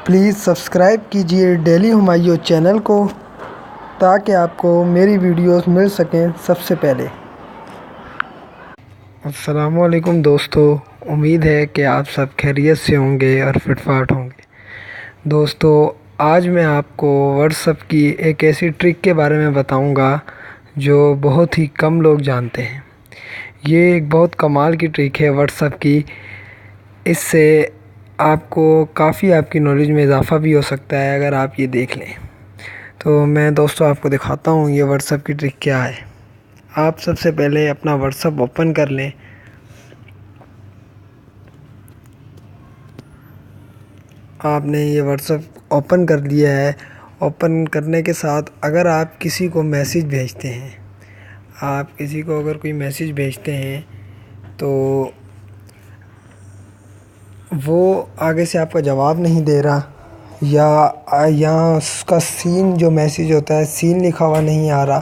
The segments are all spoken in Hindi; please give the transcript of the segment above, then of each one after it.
प्लीज़ सब्सक्राइब कीजिए डेली हुमायूं चैनल को ताकि आपको मेरी वीडियोस मिल सकें सबसे पहले। अस्सलामुअलैकुम दोस्तों, उम्मीद है कि आप सब खैरियत से होंगे और फिटफाट होंगे। दोस्तों, आज मैं आपको व्हाट्सएप की एक ऐसी ट्रिक के बारे में बताऊंगा जो बहुत ही कम लोग जानते हैं। ये एक बहुत कमाल की ट्रिक है व्हाट्सएप की। इससे आपको काफ़ी आपकी नॉलेज में इजाफ़ा भी हो सकता है अगर आप ये देख लें। तो मैं दोस्तों आपको दिखाता हूँ ये व्हाट्सएप की ट्रिक क्या है। आप सबसे पहले अपना व्हाट्सएप ओपन कर लें। आपने ये व्हाट्सएप ओपन कर लिया है। ओपन करने के साथ अगर आप किसी को मैसेज भेजते हैं, आप किसी को अगर कोई मैसेज भेजते हैं तो वो आगे से आपका जवाब नहीं दे रहा, या यहाँ उसका सीन जो मैसेज होता है सीन लिखा हुआ नहीं आ रहा,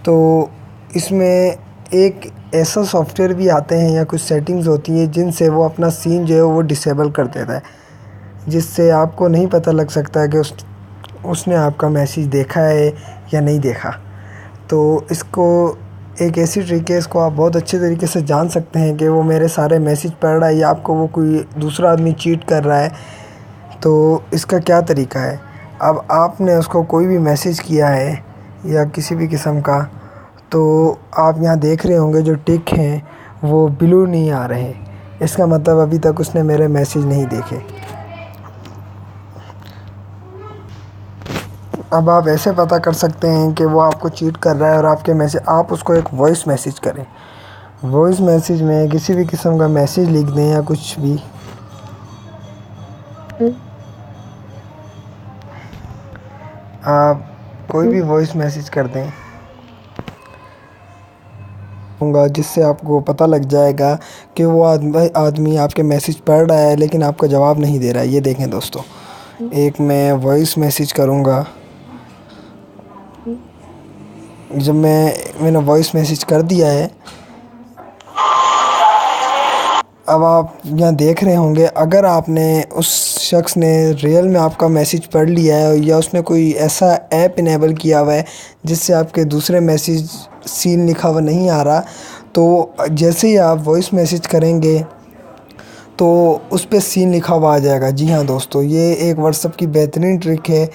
तो इसमें एक ऐसा सॉफ्टवेयर भी आते हैं या कुछ सेटिंग्स होती हैं जिनसे वो अपना सीन जो है वो डिसेबल कर देता है, जिससे आपको नहीं पता लग सकता है कि उसने आपका मैसेज देखा है या नहीं देखा। तो इसको एक ऐसी ट्रिक है, इसको आप बहुत अच्छे तरीके से जान सकते हैं कि वो मेरे सारे मैसेज पढ़ रहा है या आपको वो कोई दूसरा आदमी चीट कर रहा है। तो इसका क्या तरीका है, अब आपने उसको कोई भी मैसेज किया है या किसी भी किस्म का, तो आप यहाँ देख रहे होंगे जो टिक हैं वो ब्लू नहीं आ रहे, इसका मतलब अभी तक उसने मेरे मैसेज नहीं देखे। अब आप ऐसे पता कर सकते हैं कि वो आपको चीट कर रहा है और आपके मैसेज, आप उसको एक वॉइस मैसेज करें। वॉइस मैसेज में किसी भी किस्म का मैसेज लिख दें या कुछ भी, आप कोई भी वॉइस मैसेज कर दें होगा, जिससे आपको पता लग जाएगा कि वो आदमी आपके मैसेज पढ़ रहा है लेकिन आपका जवाब नहीं दे रहा है। ये देखें दोस्तों, एक मैं वॉइस मैसेज करूँगा। जब मैंने वॉइस मैसेज कर दिया है, अब आप यहाँ देख रहे होंगे अगर आपने उस शख्स ने रियल में आपका मैसेज पढ़ लिया है या उसने कोई ऐसा ऐप इनेबल किया हुआ है जिससे आपके दूसरे मैसेज सीन लिखा हुआ नहीं आ रहा, तो जैसे ही आप वॉइस मैसेज करेंगे तो उस पे सीन लिखा हुआ आ जाएगा। जी हाँ दोस्तों, ये एक व्हाट्सएप की बेहतरीन ट्रिक है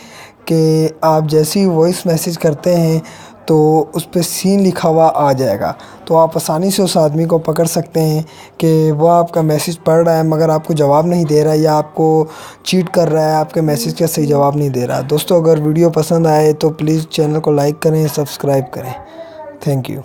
कि आप जैसे ही वॉइस मैसेज करते हैं तो उस पे सीन लिखा हुआ आ जाएगा। तो आप आसानी से उस आदमी को पकड़ सकते हैं कि वो आपका मैसेज पढ़ रहा है मगर आपको जवाब नहीं दे रहा है या आपको चीट कर रहा है, आपके मैसेज का सही जवाब नहीं दे रहा। दोस्तों, अगर वीडियो पसंद आए तो प्लीज़ चैनल को लाइक करें, सब्सक्राइब करें। Thank you.